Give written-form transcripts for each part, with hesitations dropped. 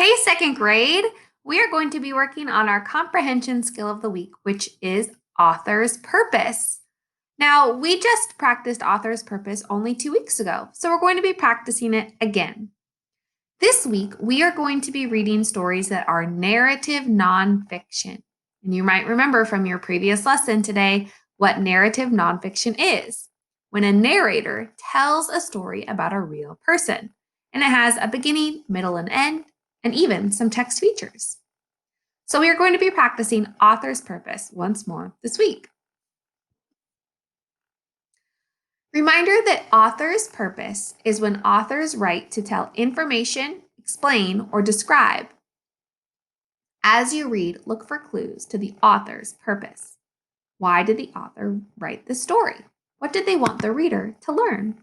Hey, second grade! We are going to be working on our comprehension skill of the week, which is author's purpose. Now, we just practiced author's purpose only 2 weeks ago, so we're going to be practicing it again. This week, we are going to be reading stories that are narrative nonfiction. And you might remember from your previous lesson today what narrative nonfiction is. When a narrator tells a story about a real person, and it has a beginning, middle, and end, and even some text features. So we are going to be practicing author's purpose once more this week. Reminder that author's purpose is when authors write to tell information, explain, or describe. As you read, look for clues to the author's purpose. Why did the author write the story? What did they want the reader to learn?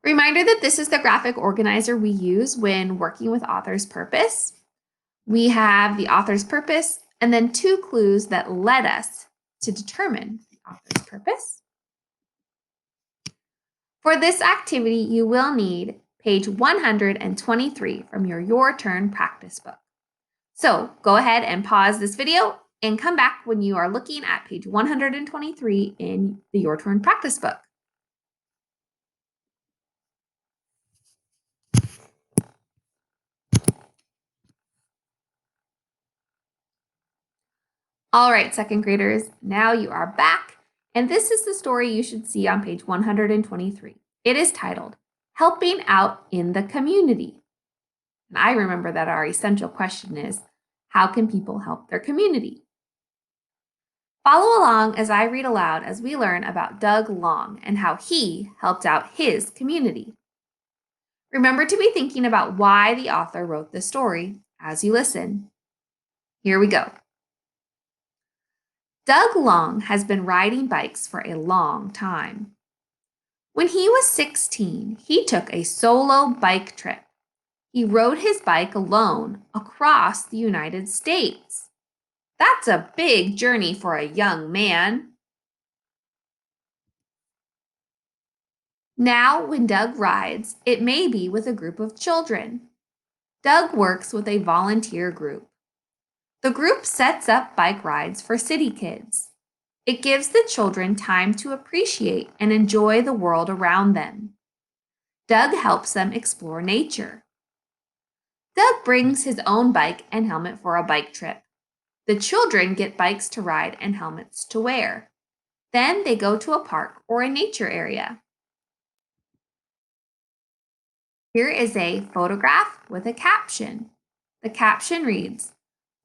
Reminder that this is the graphic organizer we use when working with author's purpose. We have the author's purpose and then 2 clues that led us to determine the author's purpose. For this activity, you will need page 123 from your Turn practice book. So go ahead and pause this video and come back when you are looking at page 123 in the Your Turn practice book. All right, second graders, now you are back, and this is the story you should see on page 123. It is titled, Helping Out in the Community. And I remember that our essential question is, how can people help their community? Follow along as I read aloud as we learn about Doug Long and how he helped out his community. Remember to be thinking about why the author wrote the story as you listen. Here we go. Doug Long has been riding bikes for a long time. When he was 16, he took a solo bike trip. He rode his bike alone across the United States. That's a big journey for a young man. Now, when Doug rides, it may be with a group of children. Doug works with a volunteer group. The group sets up bike rides for city kids. It gives the children time to appreciate and enjoy the world around them. Doug helps them explore nature. Doug brings his own bike and helmet for a bike trip. The children get bikes to ride and helmets to wear. Then they go to a park or a nature area. Here is a photograph with a caption. The caption reads,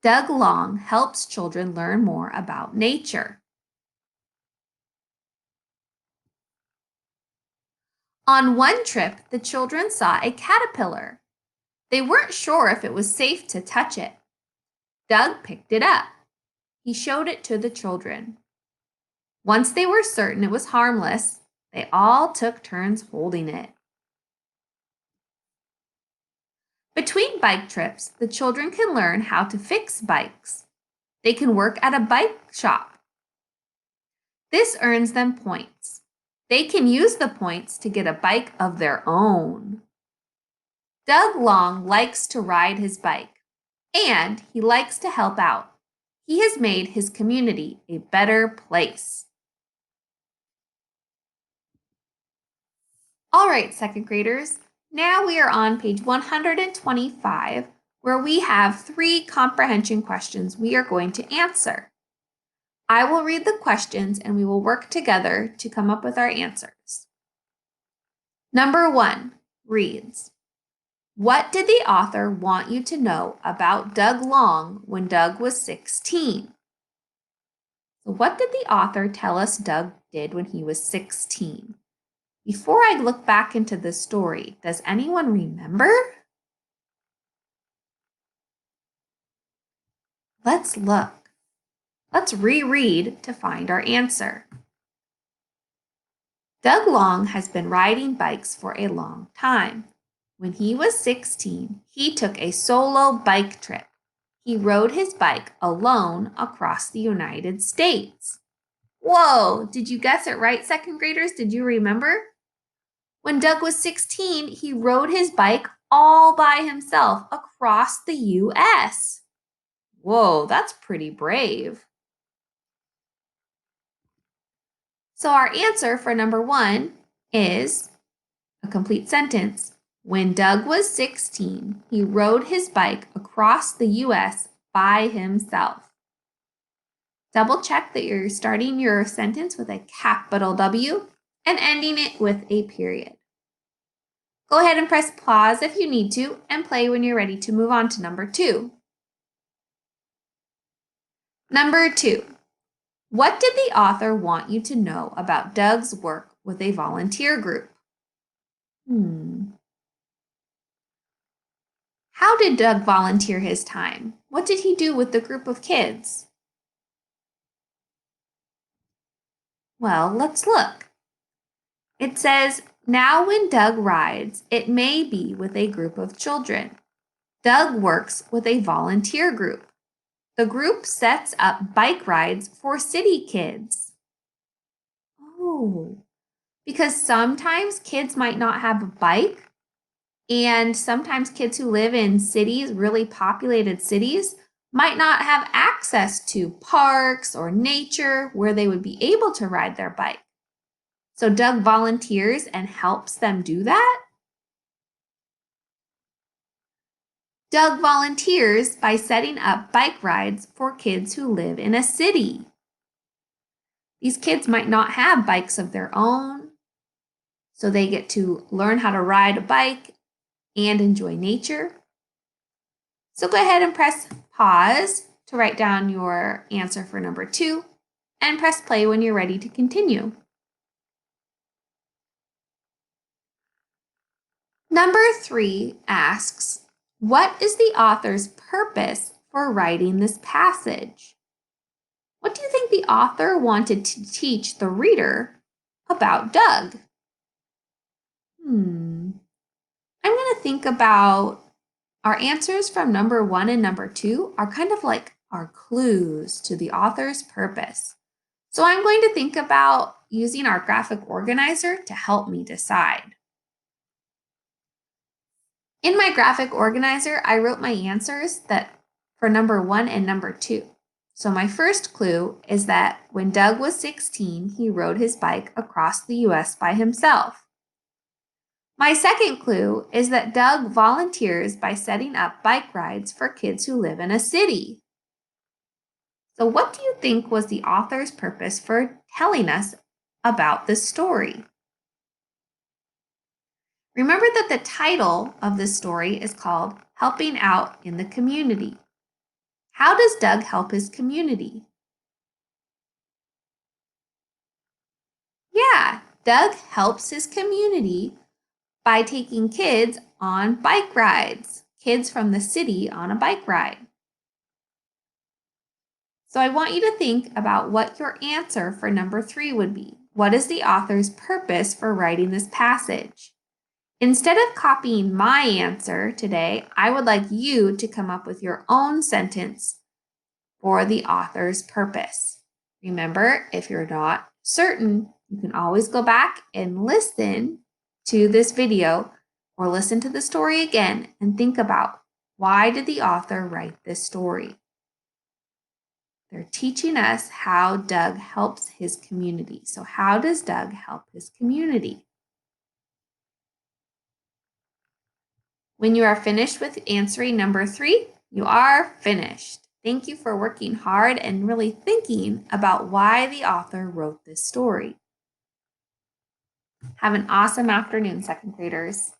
Doug Long helps children learn more about nature. On one trip, the children saw a caterpillar. They weren't sure if it was safe to touch it. Doug picked it up. He showed it to the children. Once they were certain it was harmless, they all took turns holding it. Between bike trips, the children can learn how to fix bikes. They can work at a bike shop. This earns them points. They can use the points to get a bike of their own. Doug Long likes to ride his bike, and he likes to help out. He has made his community a better place. All right, second graders, now we are on page 125, where we have 3 comprehension questions we are going to answer. I will read the questions and we will work together to come up with our answers. Number 1 reads, what did the author want you to know about Doug Long when Doug was 16? So what did the author tell us Doug did when he was 16? Before I look back into the story, does anyone remember? Let's look. Let's reread to find our answer. Doug Long has been riding bikes for a long time. When he was 16, he took a solo bike trip. He rode his bike alone across the United States. Whoa, did you guess it right, second graders? Did you remember? When Doug was 16, he rode his bike all by himself across the US. Whoa, that's pretty brave. So our answer for number 1 is a complete sentence. When Doug was 16, he rode his bike across the US by himself. Double check that you're starting your sentence with a capital W and ending it with a period. Go ahead and press pause if you need to and play when you're ready to move on to number 2. Number 2. What did the author want you to know about Doug's work with a volunteer group? How did Doug volunteer his time? What did he do with the group of kids? Well, let's look. It says, now when Doug rides, it may be with a group of children. Doug works with a volunteer group. The group sets up bike rides for city kids. Oh, because sometimes kids might not have a bike, and sometimes kids who live in cities, really populated cities, might not have access to parks or nature where they would be able to ride their bike. So Doug volunteers and helps them do that. Doug volunteers by setting up bike rides for kids who live in a city. These kids might not have bikes of their own, so they get to learn how to ride a bike and enjoy nature. So go ahead and press pause to write down your answer for number 2 and press play when you're ready to continue. Number 3 asks, what is the author's purpose for writing this passage? What do you think the author wanted to teach the reader about Doug? I'm going to think about our answers from number 1 and number 2 are kind of like our clues to the author's purpose. So I'm going to think about using our graphic organizer to help me decide. In my graphic organizer, I wrote my answers for number 1 and number 2. So my first clue is that when Doug was 16, he rode his bike across the US by himself. My second clue is that Doug volunteers by setting up bike rides for kids who live in a city. So what do you think was the author's purpose for telling us about this story? Remember that the title of this story is called Helping Out in the Community. How does Doug help his community? Yeah, Doug helps his community by taking kids on bike rides, kids from the city on a bike ride. So I want you to think about what your answer for number 3 would be. What is the author's purpose for writing this passage? Instead of copying my answer today, I would like you to come up with your own sentence for the author's purpose. Remember, if you're not certain, you can always go back and listen to this video or listen to the story again and think about, why did the author write this story? They're teaching us how Doug helps his community. So how does Doug help his community? When you are finished with answering number 3, you are finished. Thank you for working hard and really thinking about why the author wrote this story. Have an awesome afternoon, second graders.